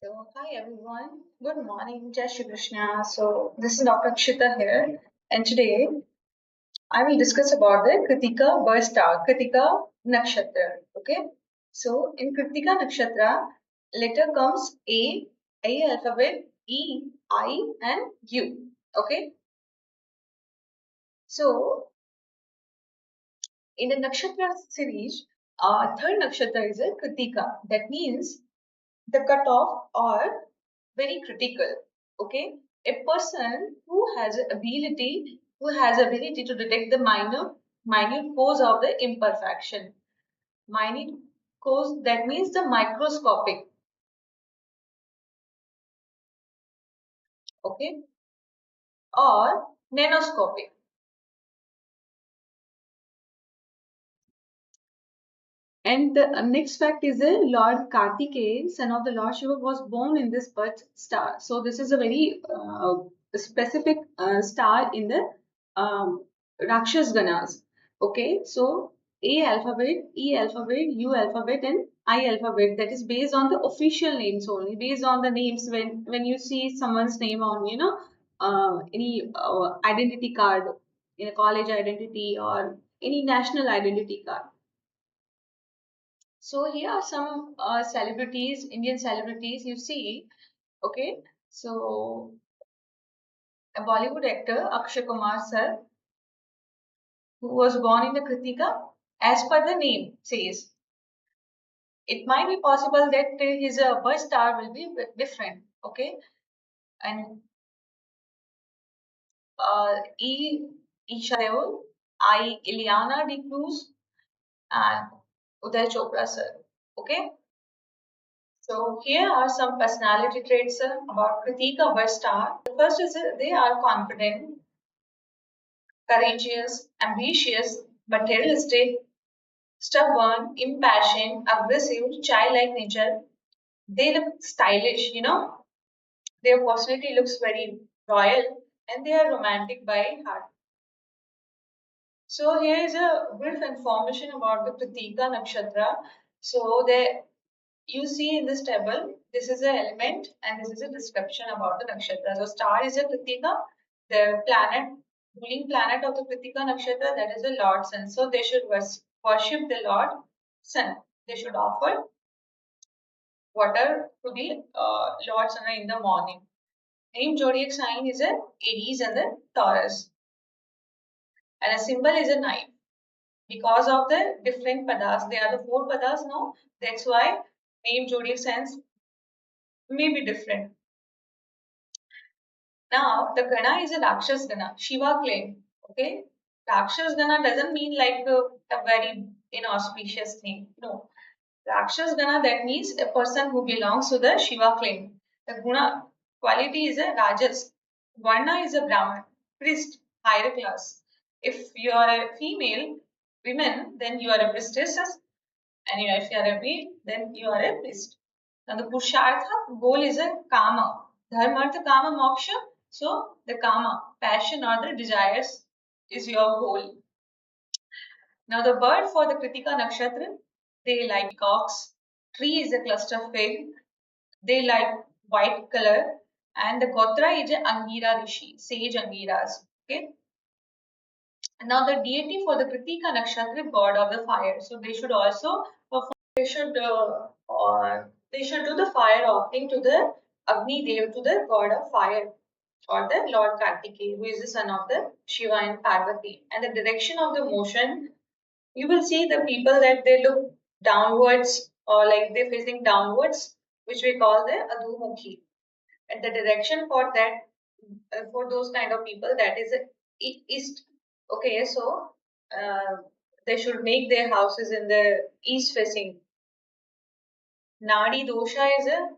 Hi everyone. Good morning. Jai Shri Krishna. This is Dr. Kshita here, and today I will discuss about the Krittika birth star, Krittika Nakshatra. Okay. In Krittika Nakshatra, letter comes A alphabet, E, I, and U. Okay. So, in the Nakshatra series, third Nakshatra is a Krittika. That means the cutoff or very critical. Okay, a person who has ability to detect the minute cause of the imperfection. Minute cause, that means the microscopic. Okay, or nanoscopic. And the next fact is a Lord Kartikeya, son of the Lord Shiva, was born in this birth star. So this is a very specific star in the Rakshas Ganas. Okay, so A alphabet, E alphabet, U alphabet, and I alphabet. That is based on the official names only. Based on the names, when you see someone's name on any identity card, in a college identity or any national identity card. So here are some celebrities, Indian celebrities you see. Okay, so a Bollywood actor Akshay Kumar sir, who was born in the Kritika, as per the name says, it might be possible that his birth star will be different. Okay, and E Isha Deol, I Ileana De Cruz, and Uday Chopra sir. Okay. So here are some personality traits about Kritika birth star. The first is they are confident, courageous, ambitious, materialistic, stubborn, impassioned, aggressive, childlike nature. They look stylish, Their personality looks very royal and they are romantic by heart. So here is a brief information about the Kritika Nakshatra. So there you see in this table, this is an element and this is a description about the nakshatra. So star is a Kritika, the ruling planet of the Kritika nakshatra, that is the Lord Sun. So they should worship the Lord Sun. They should offer water to the Lord Sun in the morning. Name zodiac sign is a Aries and the Taurus. And a symbol is a knife. Because of the different padas, they are the four padas now. That's why name zodiac signs may be different. Now, the Gana is a Rakshas Gana, Shiva claim. Okay, Rakshas Gana doesn't mean like a very inauspicious thing. No, Rakshas Gana, that means a person who belongs to the Shiva claim. The Guna quality is a Rajas. Varna is a Brahman, priest, higher class. If you are a female woman, then you are a priestess, and if you are a male, then you are a priest. Now the Purushartha goal is a Kama. Dharma, Artha, Kama, Moksha. So the Kama, passion or the desires is your goal. Now the bird for the Kritika Nakshatra, they like peacocks. Tree is a cluster fig. They like white color. And the Gotra is a Angira Rishi, sage Angiras. Okay. Now the deity for the Kritika Nakshatra, god of the fire. So they should also perform, they should do the fire offering to the Agni Dev, to the god of fire, or the Lord Kartikeya, who is the son of the Shiva and Parvati. And the direction of the motion, you will see the people that they look downwards or like they're facing downwards, which we call the Adhumukhi. And the direction for that, for those kind of people, that is east. Okay, so uh, they should make their houses in the east facing. Nadi is a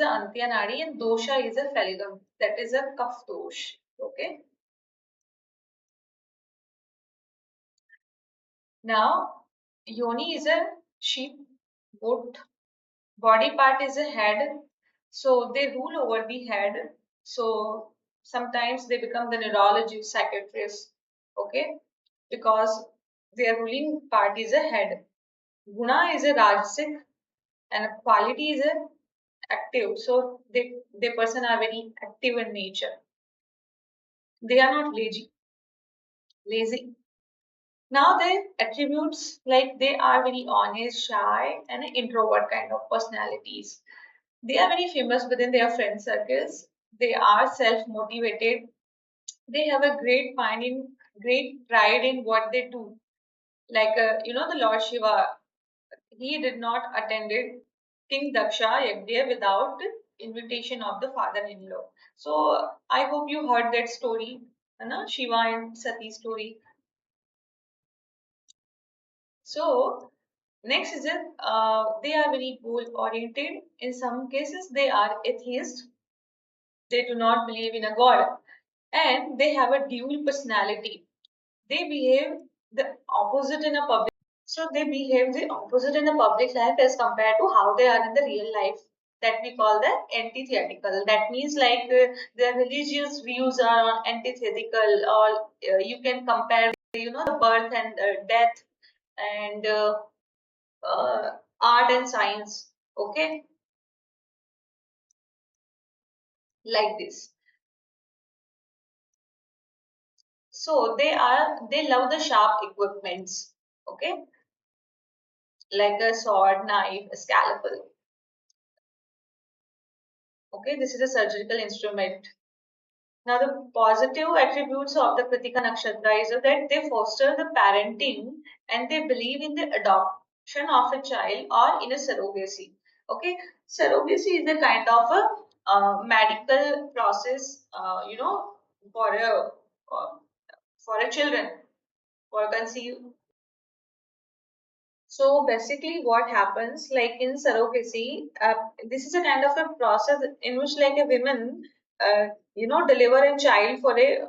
Antya Nadi and dosha is a Falidam. That is a Kaf dosh. Okay. Now, Yoni is a sheep, goat. Body part is a head. So they rule over the head. So sometimes they become the neurologist, psychiatrist. Okay. Because their ruling part is a head. Guna is a Rajasic and quality is a active. So they person are very active in nature. They are not lazy. Now their attributes like they are very honest, shy, and an introvert kind of personalities. They are very famous within their friend circles. They are self-motivated. They have a great pride in what they do. Like the Lord Shiva, he did not attended King Daksha Yajna without invitation of the father-in-law. So I hope you heard that story, Shiva and Sati story. So next is that they are very goal oriented. In some cases, they are atheists. They do not believe in a god, and they have a dual personality. They behave the opposite in a public. So they behave the opposite in the public life as compared to how they are in the real life. That we call the antithetical. That means like their religious views are antithetical, or you can compare, the birth and death and art and science. Okay, like this. So they love the sharp equipments. Okay, like a sword, knife, a scalpel. Okay, this is a surgical instrument. Now, the positive attributes of the Kritika Nakshatra is that they foster the parenting and they believe in the adoption of a child or in a surrogacy. Okay, surrogacy is a kind of a medical process, for uh, a children for conceive. So basically, what happens like in surrogacy, this is a kind of a process in which like a woman, deliver a child for a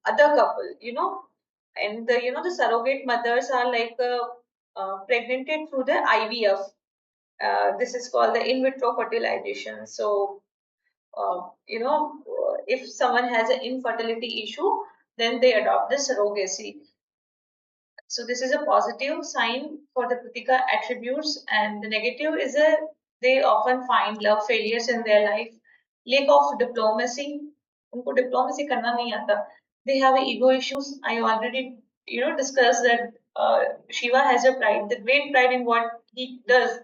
other couple, and the surrogate mothers are like pregnanted through the IVF. This is called the in vitro fertilization. So, if someone has an infertility issue, then they adopt the surrogacy. So this is a positive sign for the Kritika attributes, and the negative is a they often find love failures in their life, lack of diplomacy. उनको diplomacy करना नहीं आता. They have ego issues. I already discussed that Shiva has a pride, the great pride in what he does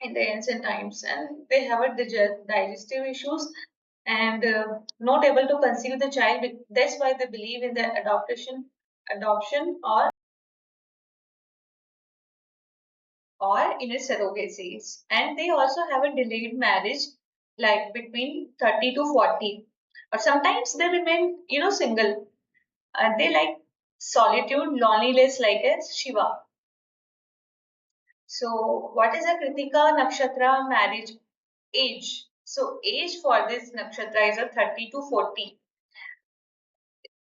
in the ancient times, and they have a digestive issues and not able to conceive the child. That's why they believe in the adoption or in a surrogacies, and they also have a delayed marriage like between 30 to 40, or sometimes they remain single. They like solitude, loneliness, like a Shiva. So what is a Kritika Nakshatra marriage age? So age for this nakshatra is a 30 to 40.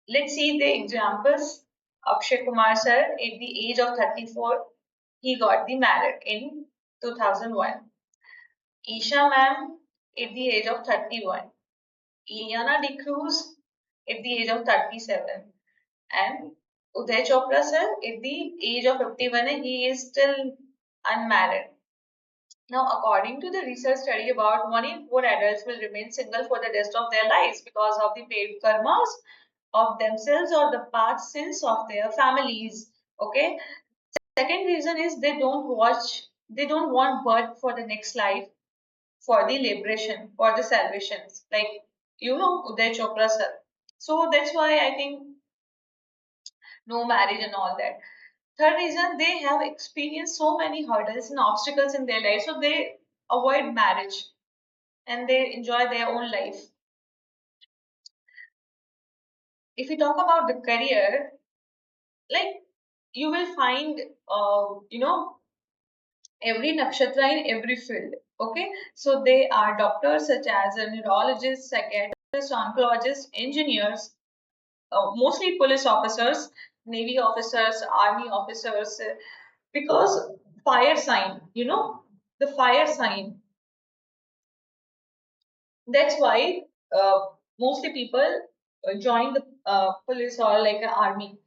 Let's see the examples. Akshay Kumar sir, at the age of 34, he got the married in 2001. Isha ma'am at the age of 31. Ileana D'Cruz at the age of 37. And Uday Chopra sir at the age of 51, he is still unmarried. Now, according to the research study, about 1 in 4 adults will remain single for the rest of their lives because of the paid karmas of themselves or the past sins of their families. Okay. Second reason is they don't want birth for the next life, for the liberation, for the salvations, like Uday Chopra sir. So that's why I think no marriage and all that. Third reason, they have experienced so many hurdles and obstacles in their life, so they avoid marriage and they enjoy their own life. If you talk about the career, like you will find, every nakshatra in every field. Okay, so they are doctors such as a neurologist, psychiatrists, oncologists, engineers, mostly police officers, navy officers, army officers, because fire sign, the fire sign. That's why mostly people join the police or like an army.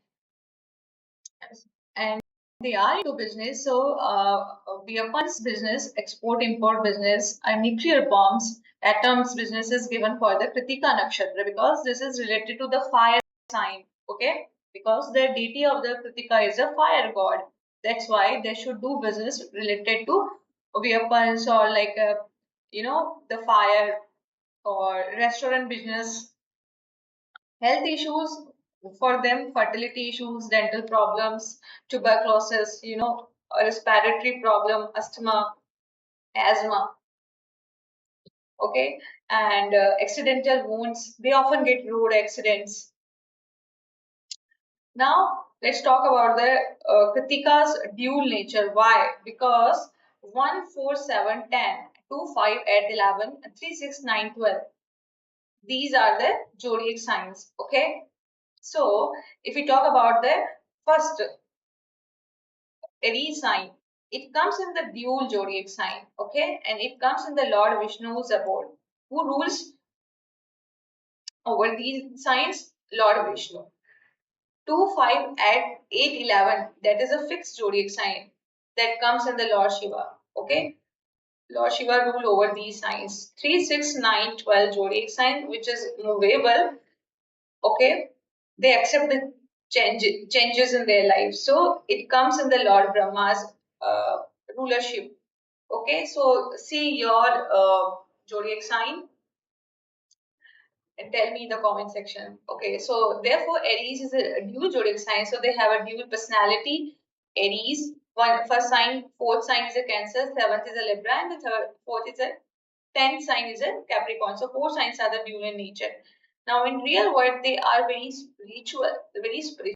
And They are into business. So, weapons business, export import business, and nuclear bombs, atoms business is given for the Kritika Nakshatra because this is related to the fire sign. Okay, because the deity of the Kritika is a fire god. That's why they should do business related to weapons or like the fire or restaurant business, health issues for them, fertility issues, dental problems, tuberculosis, a respiratory problem, asthma, okay, and accidental wounds. They often get road accidents. Now, let's talk about the Kritika's dual nature. Why? Because 1, 4, 7, 10, 2, 5, 8, 11, 3, 6, 9, 12. These are the zodiac signs. Okay. So, if we talk about the first Aries sign, it comes in the dual zodiac sign, okay, and it comes in the Lord Vishnu's abode. Who rules over these signs? Lord Vishnu. 2, 5, at 8, 11, that is a fixed zodiac sign that comes in the Lord Shiva, okay. Lord Shiva rule over these signs. 3, 6, 9, 12 zodiac sign, which is movable, okay, they accept the changes in their life, so it comes in the Lord Brahma's uh, rulership. Okay, so see your zodiac sign and tell me in the comment section. Okay, so therefore Aries is a dual zodiac sign, so they have a dual personality. Aries, one first sign, fourth sign is a Cancer, seventh is a Libra, and the fourth is a tenth sign is a Capricorn. So four signs are the dual in nature. Now in real world, they are very spiritual, very spiritual.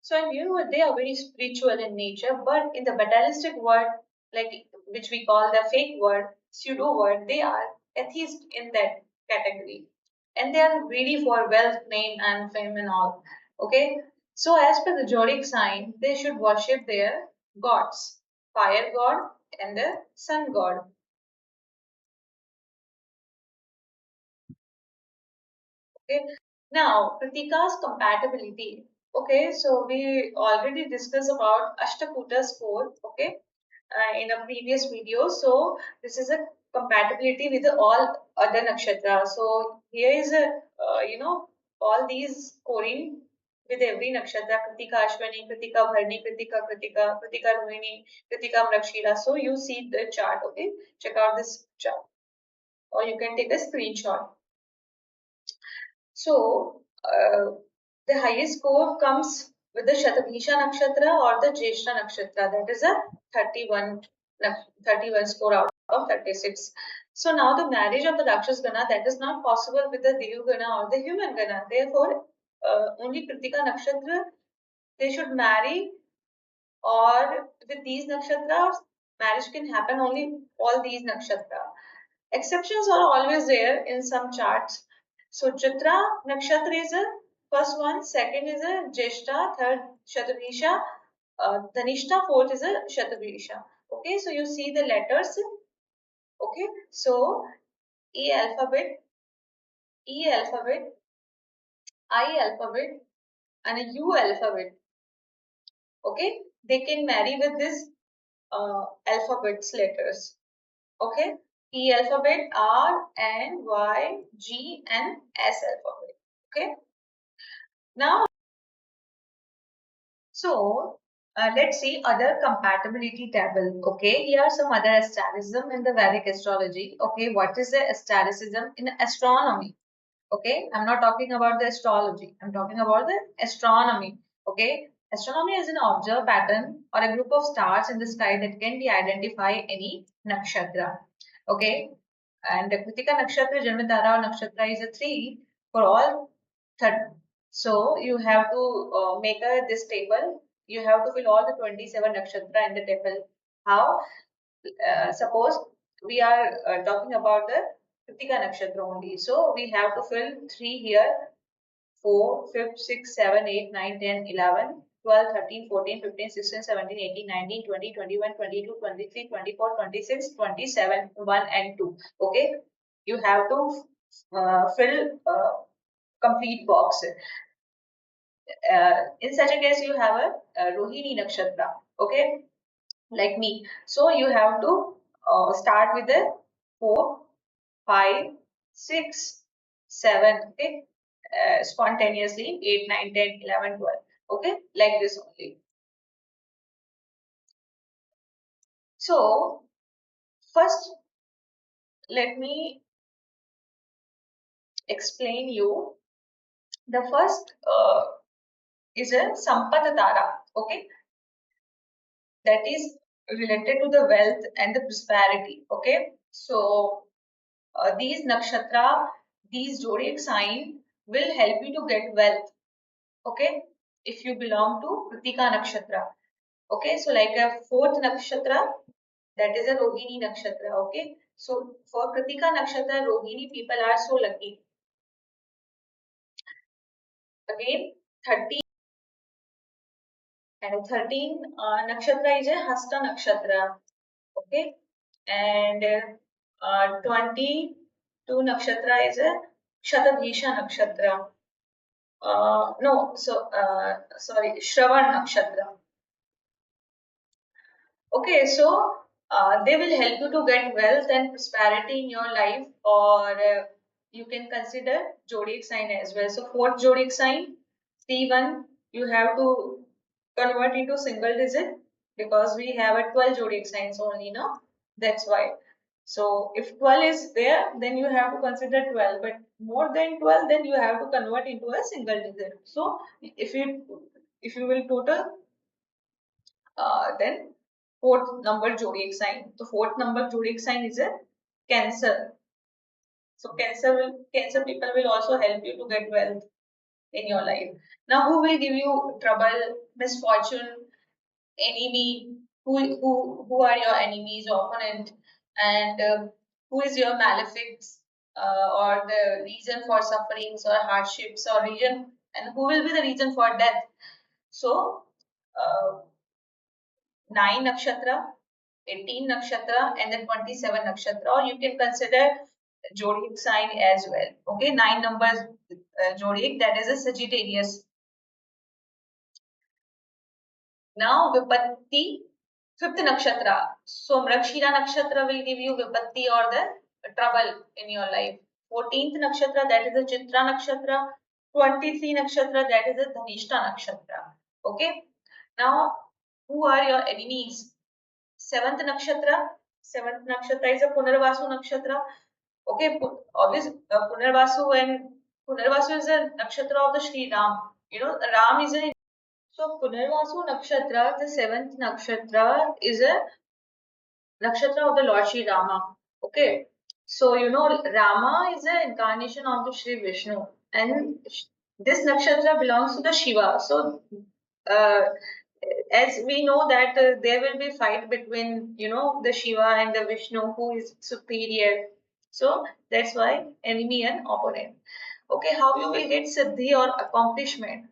So in real world, they are very spiritual in nature, but in the materialistic world, like which we call the fake world, pseudo world, they are atheist in that category, and they are greedy for wealth, name, and fame and all. Okay, so as per the zodiac sign, they should worship their gods, fire god and the sun god. Okay. Now, Kritika's compatibility. Okay, so we already discussed about Ashtakuta score. Okay, in a previous video. So this is a compatibility with all other nakshatra. So here is a all these scoring with every nakshatra: Kritika Ashwini, Kritika Bharni, Kritika Rohini, Kritika Mrakshira. So you see the chart. Okay, check out this chart, or you can take a screenshot. So, the highest score comes with the Shatabhisha Nakshatra or the Jyeshta Nakshatra. That is a 31, 31 score out of 36. So now the marriage of the Rakshas Gana, that is not possible with the Dev Gana or the human Gana. Therefore, only Kritika Nakshatra, they should marry, or with these nakshatras, marriage can happen only all these nakshatra. Exceptions are always there in some charts. So Chitra nakshatra is a first one, second is a Jeshta, third Shatabhisha, Dhanishta, fourth is a Shatabhisha. Okay, so you see the letters. Okay, so E alphabet, E alphabet, I alphabet, and a U alphabet. Okay, they can marry with this alphabets letters. Okay, E alphabet, R, N, Y, G, and S alphabet. Okay, now so let's see other compatibility table. Okay, here are some other asterism in the Vedic astrology. Okay, what is the asterism in astronomy? Okay, I'm not talking about the astrology, I'm talking about the astronomy. Okay, astronomy is an observed pattern or a group of stars in the sky that can be identify any nakshatra. Okay, and the Kritika Nakshatra, Janmatara Nakshatra is a 3 for all 30. So you have to make this table. You have to fill all the 27 nakshatra in the table. How? Suppose we are talking about the Kritika Nakshatra only. So we have to fill 3 here: 4, 5, 6, 7, 8, 9, 10, 11, 12, 13, 14, 15, 16, 17, 18, 19, 20, 21, 22, 23, 24, 26, 27, 1 and 2. Okay, you have to fill complete box. In such a case, you have a Rohini Nakshatra, okay, like me. So you have to start with the 4, 5, 6, 7, okay, spontaneously 8, 9, 10, 11, 12, okay, like this only. So first, let me explain you. The first is a Sampadatara, okay, that is related to the wealth and the prosperity, okay. So these nakshatra, these zodiac sign will help you to get wealth, okay, if you belong to Krittika Nakshatra. Okay, so like a fourth nakshatra, that is a Rohini Nakshatra. Okay, so for Krittika Nakshatra, Rohini people are so lucky. Again, 13 and 13 Nakshatra is a Hasta Nakshatra. Okay, and 22 Nakshatra is a Shatabhisha Nakshatra. No, so sorry, Shravan Nakshatra. Okay, so they will help you to get wealth and prosperity in your life, or you can consider zodiac sign as well. So, fourth zodiac sign, C1, you have to convert into single digit because we have a 12 zodiac signs only, no? That's why. So, if 12 is there, then you have to consider 12, but more than 12, then you have to convert into a single digit. So, if you will total then fourth number zodiac sign. The fourth number zodiac sign is a Cancer. So Cancer people will also help you to get wealth in your life. Now, who will give you trouble, misfortune, enemy? Who are your enemies, opponent, and who is your malefics, or the reason for sufferings or hardships or reason, and who will be the reason for death? So. Uh, 9 nakshatra, 18 nakshatra, and then 27 nakshatra, or you can consider zodiac sign as well. Okay, 9 numbers zodiac, that is a Sagittarius. Now, Vipatti, 5th nakshatra. So, Mrakshira nakshatra will give you Vipatti or the trouble in your life. 14th nakshatra, that is the Chitra nakshatra. 23 nakshatra, that is the Dhanishta nakshatra. Okay, now who are your enemies? Seventh nakshatra is a Punarvasu nakshatra. Okay, obviously Punarvasu is a nakshatra of the Sri Ram. You know, Ram is a so Punarvasu nakshatra, the seventh nakshatra is a nakshatra of the Lord Sri Rama. Okay, so you know Rama is an incarnation of the Sri Vishnu, and this nakshatra belongs to the Shiva. So, uh, as we know that there will be fight between the Shiva and the Vishnu, who is superior. So that's why enemy and opponent. Okay, how you will get siddhi or accomplishment?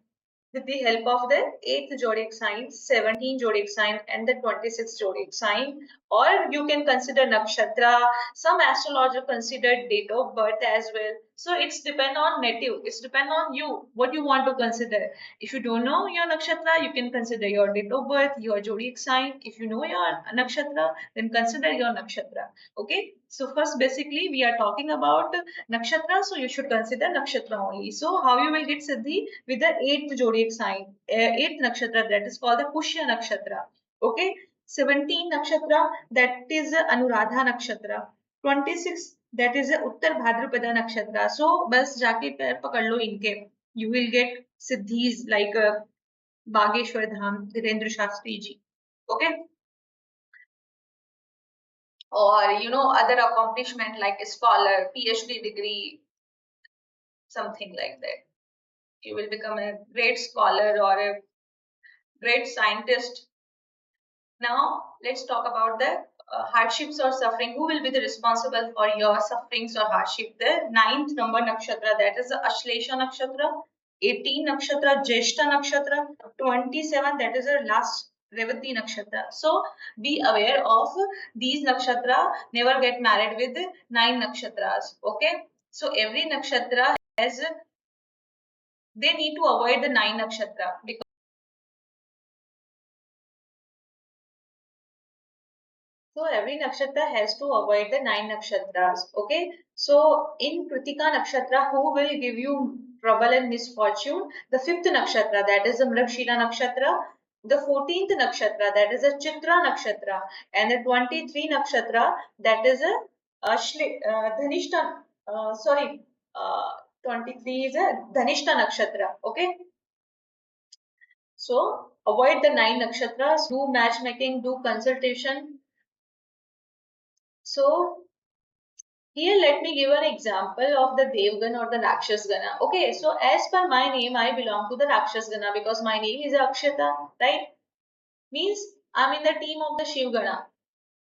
With the help of the 8th zodiac sign, 17 zodiac sign, and the 26th zodiac sign, or you can consider nakshatra. Some astrologer consider date of birth as well. So it's depend on native. It's depend on you what you want to consider. If you don't know your nakshatra, you can consider your date of birth, your zodiac sign. If you know your nakshatra, then consider your nakshatra. Okay. So first, basically, we are talking about nakshatra. So you should consider nakshatra only. So how you will get siddhi with the 8th zodiac sign, 8th nakshatra, that is called the Pushya nakshatra. Okay. 17 nakshatra, that is Anuradha nakshatra. 26, that is Uttar Bhadrapada nakshatra. So बस जाके पैर पकड़ लो इनके. You will get siddhis like Bageshwar Dham, Dhirendra Shastri ji. Okay. Or other accomplishment like a scholar, PhD degree, something like that. You will become a great scholar or a great scientist. Now, let's talk about the hardships or suffering. Who will be the responsible for your sufferings or hardship? The ninth number nakshatra, that is the Ashlesha nakshatra. 18 nakshatra, Jeshta nakshatra. 27, that is the last Revati nakshatra. So, be aware of these nakshatra. Never get married with 9 nakshatras. Okay. So, every nakshatra has they need to avoid the nine nakshatra because so every nakshatra has to avoid the nine nakshatras. Okay. So in Kritika Nakshatra, who will give you trouble and misfortune? The fifth nakshatra, that is the Mrigashira Nakshatra. The 14th nakshatra, that is a Chitra Nakshatra. And the 23 nakshatra, that is a Dhanishta, sorry, uh, 23 is a Dhanishta Nakshatra. Okay. So avoid the nine nakshatras, do matchmaking, do consultation. So here, let me give an example of the Devgana or the Rakshas Gana. Okay, so as per my name, I belong to the Rakshas Gana because my name is Akshata, right? Means I'm in the team of the Shiv Gana,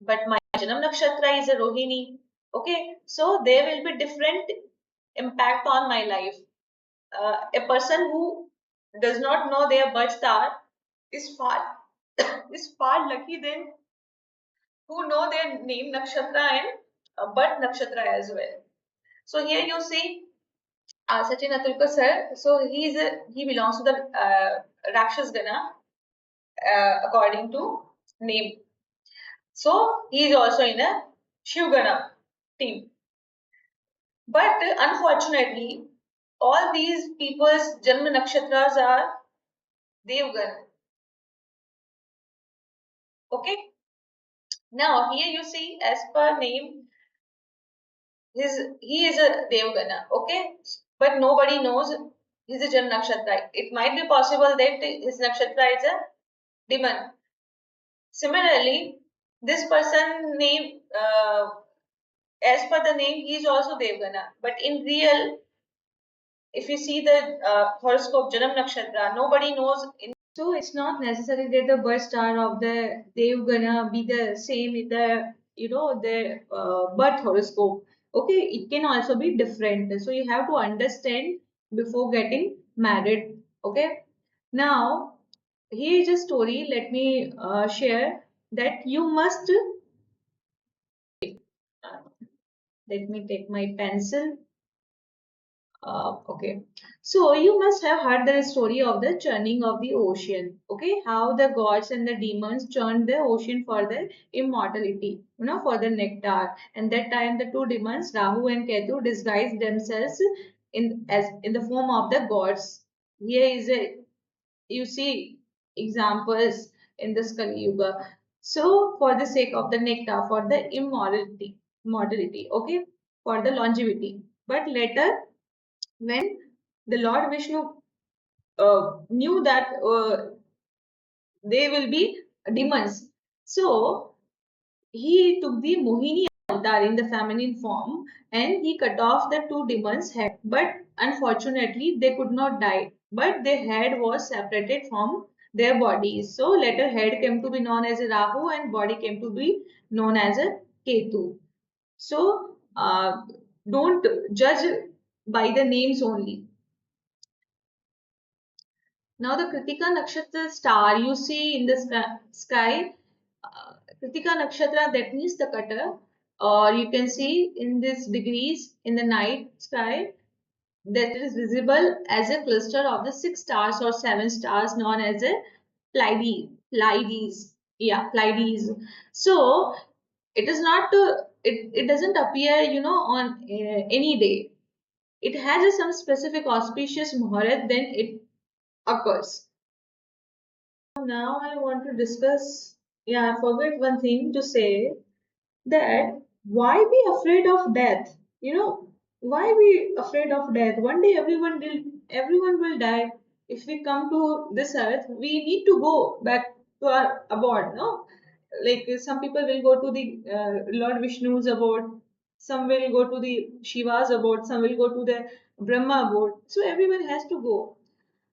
but my Janam Nakshatra is a Rohini. Okay, so there will be different impact on my life. A person who does not know their birth star is far is far lucky than who know their name nakshatra and birth nakshatra as well. So here you see Sachin Atulkar sir. So he belongs to the Rakshas Gana according to name. So he is also in a Shiv Gana team. But unfortunately, all these people's Janma Nakshatras are Devgan. Okay. Now here you see as per name, he is a Devgana. Okay. But nobody knows he's a Janma Nakshatra. It might be possible that his Nakshatra is a demon. Similarly, this person name, as per the name, he is also Devgana. But in real, if you see the horoscope Janam Nakshatra, nobody knows. So it's not necessary that the birth star of the Devgana be the same in the the birth horoscope. Okay, it can also be different. So you have to understand before getting married. Okay, now here is a story. Let me share that you must let me take my pencil. Okay. So you must have heard the story of the churning of the ocean. Okay. How the gods and the demons churned the ocean for the immortality, for the nectar. And that time the two demons, Rahu and Ketu, disguised themselves in the form of the gods. Here is a you see examples in this Kali Yuga. So for the sake of the nectar, for the immortality, okay, for the longevity. But later when the Lord Vishnu knew that they will be demons, so he took the Mohini avatar in the feminine form and he cut off the two demons' head. But unfortunately, they could not die. But their head was separated from their bodies. So later head came to be known as a Rahu and body came to be known as a Ketu. So don't judge by the names only. Now the Kritika Nakshatra star you see in the sky, Kritika Nakshatra that means the cutter, or you can see in this degrees in the night sky that is visible as a cluster of the six stars or seven stars known as a Pleiades. Yeah, Pleiades. So it is not it doesn't appear on any day. It has some specific auspicious muhurat then it occurs. Now I want to discuss, yeah, I forget one thing to say that why be afraid of death? Why be afraid of death? One day everyone will die. If we come to this earth, we need to go back to our abode, no? Like some people will go to the Lord Vishnu's abode, some will go to the Shiva's abode, some will go to the Brahma abode. So everyone has to go.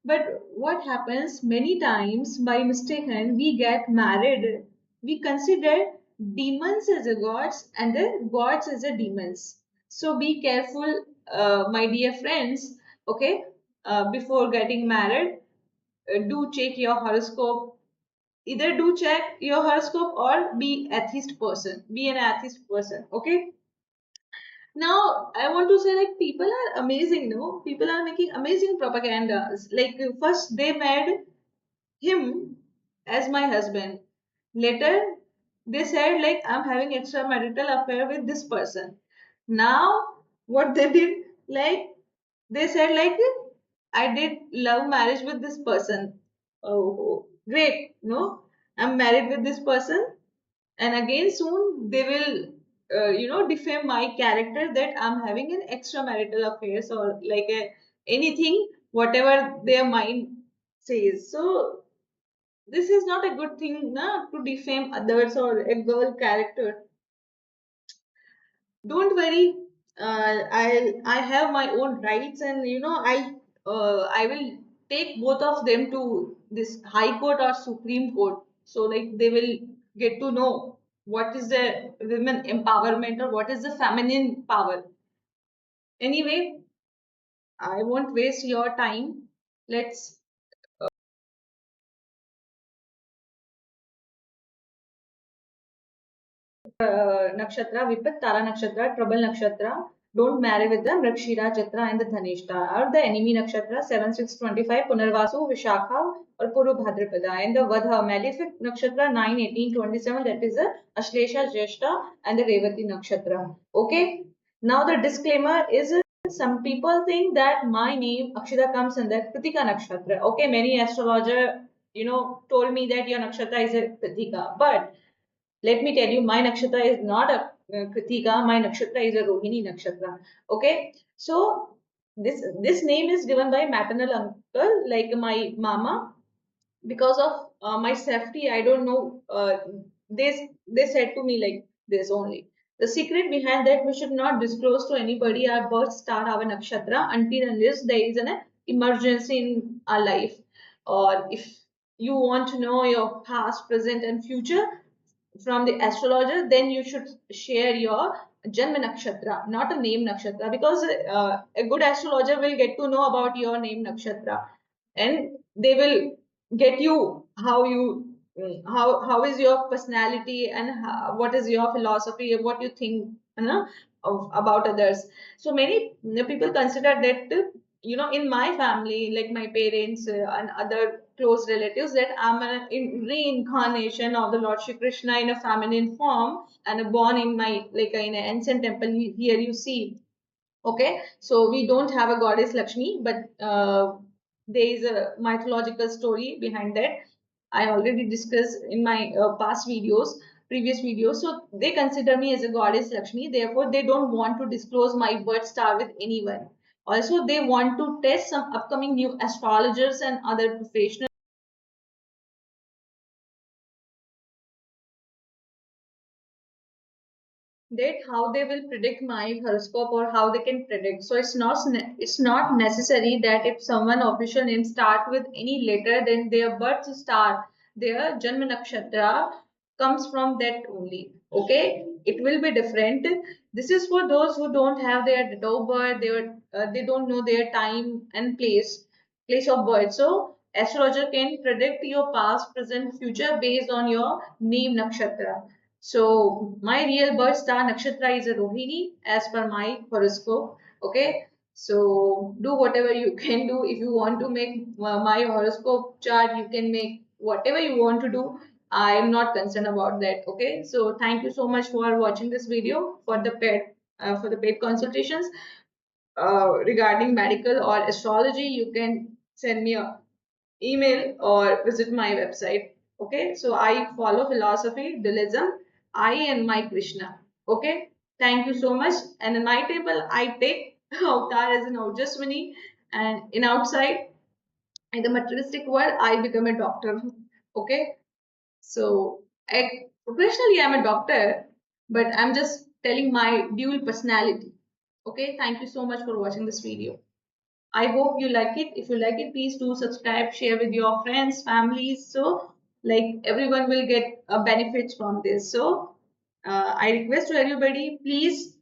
But what happens many times by mistake we get married, we consider demons as a gods and the gods as a demons. So be careful, my dear friends. Okay, before getting married, do check your horoscope. Either do check your horoscope or be atheist person. Be an atheist person. Okay. Now I want to say, like, people are amazing, no? People are making amazing propagandas. Like, first they made him as my husband. Later they said, like, I'm having extramarital affair with this person. Now what they did, like, they said, like, I did love marriage with this person. Oh, great, no? I'm married with this person, and again soon they will defame my character that I'm having an extramarital affairs, or like anything whatever their mind says. So this is not a good thing, na, to defame others or a girl character. Don't worry, I have my own rights, and I will take both of them to this high court or supreme court, so like they will get to know what is the women empowerment or what is the feminine power. Anyway, I won't waste your time. Let's Nakshatra, Vipat Tara Nakshatra, Trouble Nakshatra, don't marry with the Mrikshira Chitra and the Dhanishta, or the enemy Nakshatra 7-6-25, Punarvasu, Vishakha, or Puru Bhadrapada, and the Vadha Malefic Nakshatra 9-18-27, that is the Ashlesha Jeshta and the Revati Nakshatra. Okay, now the disclaimer is some people think that my name Akshita comes in the Krittika Nakshatra. Okay, many astrologer told me that your nakshatra is a Kritika, but let me tell you, my nakshatra is not a Kritika. My nakshatra is a Rohini nakshatra. Okay, so this name is given by maternal uncle, like my mama, because of my safety. I don't know. They said to me like this only. The secret behind that, we should not disclose to anybody our birth star, our nakshatra, until unless there is an emergency in our life, or if you want to know your past, present, and future from the astrologer, then you should share your Janma Nakshatra, not a name Nakshatra, because a good astrologer will get to know about your name Nakshatra, and they will get you how you how is your personality, and what is your philosophy, what you think, about others. So many people consider that in my family, like my parents and other close relatives, that I'm a reincarnation of the Lord Shri Krishna in a feminine form, and born in my, like, in an ancient temple. Here you see. Okay, so we don't have a goddess Lakshmi, but there is a mythological story behind that. I already discussed in my past videos, previous videos. So they consider me as a goddess Lakshmi. Therefore, they don't want to disclose my birth star with anyone. Also, they want to test some upcoming new astrologers and other professionals, that how they will predict my horoscope, or how they can predict. So it's not necessary that if someone official name start with any letter, then their birth star, their janma nakshatra comes from that only. Okay, it will be different. This is for those who don't have their date of birth, they don't know their time and place of birth. So astrologer can predict your past, present, future based on your name nakshatra. So my real birth star nakshatra is a Rohini as per my horoscope. Okay. So do whatever you can do. If you want to make my horoscope chart, you can make whatever you want to do. I am not concerned about that. Okay. So thank you so much for watching this video for the paid consultations regarding medical or astrology. You can send me a email or visit my website. Okay, so I follow philosophy, dualism, I and my Krishna. Okay, thank you so much. And in my table, I take avatar as an Ojaswini, and in outside, in the materialistic world, I become a doctor. Okay, so professionally, I'm a doctor, but I'm just telling my dual personality. Okay, thank you so much for watching this video. I hope you like it. If you like it, please do subscribe, share with your friends, families. So, like, everyone will get benefits from this. So, I request to everybody, please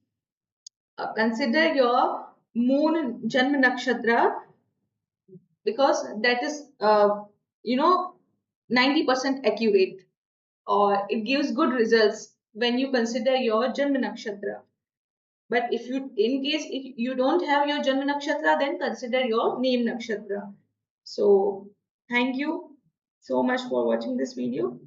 consider your moon Janma Nakshatra, because that is, 90% accurate, or it gives good results when you consider your Janma Nakshatra. But if you, in case if you don't have your Janma Nakshatra, then consider your name Nakshatra. So thank you so much for watching this video.